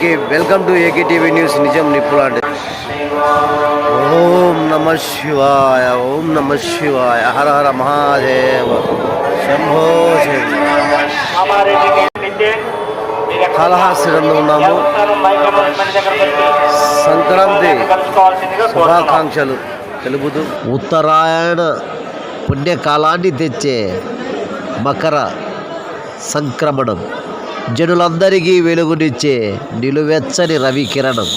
అందరికీ welcome to AKTV news. నిజం నిప్పులాంటి. ఓం నమ శివాయ, ఓం నమ శివాయ, హర హర మహాదేవ, శంభో కాళహస్తిలో ఉన్నాము. సంక్రాంతి శుభాకాంక్షలు తెలుపుతూ ఉత్తరాయణ పుణ్యకాలాన్ని తెచ్చే మకర సంక్రమణం, జనులందరికీ వెలుగునిచ్చే నిలువెచ్చని రవికిరణం,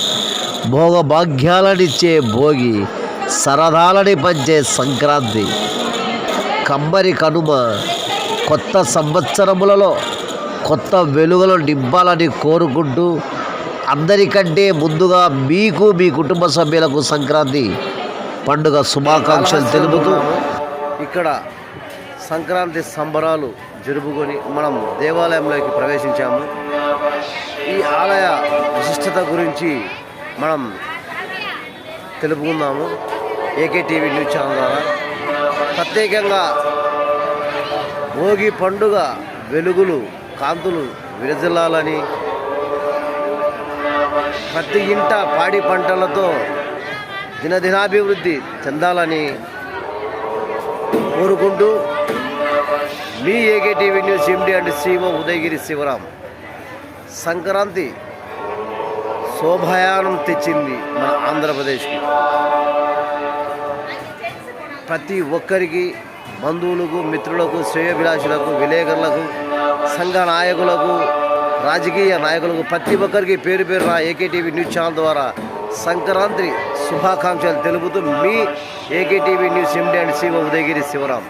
భోగభాగ్యాలనిచ్చే భోగి, సరదాలని పంచే సంక్రాంతి, కమ్మరి కనుమ, కొత్త సంవత్సరములలో కొత్త వెలుగులు నింపాలని కోరుకుంటూ అందరికంటే ముందుగా మీకు మీ కుటుంబ సభ్యులకు సంక్రాంతి పండుగ శుభాకాంక్షలు తెలుపుతూ ఇక్కడ సంక్రాంతి సంబరాలు జరుపుకొని మనం దేవాలయంలోకి ప్రవేశించాము. ఈ ఆలయ విశిష్టత గురించి మనం తెలుపుకుందాము ఏకేటీవీ న్యూస్ ఛానల్ ద్వారా. ప్రత్యేకంగా భోగి పండుగ వెలుగులు కాంతులు విరజిల్లాలని, ప్రతి ఇంట పాడి పంటలతో దినదినాభివృద్ధి చెందాలని కోరుకుంటూ మీ AKTV news MD and CEO Udayagiri Sivaram. Sankranti శోభాయానం తెచ్చింది మన ఆంధ్రప్రదేశ్కి. ప్రతి ఒక్కరికి, బంధువులకు, మిత్రులకు, శ్రేయోభిలాషులకు, విలేకరులకు, సంఘ నాయకులకు, రాజకీయ నాయకులకు, ప్రతి ఒక్కరికి పేరు పేరున ఏకేటీవీ న్యూస్ ఛానల్ ద్వారా సంక్రాంతి శుభాకాంక్షలు తెలుపుతూ మీ AKTV news MD and CEO Udayagiri Sivaram.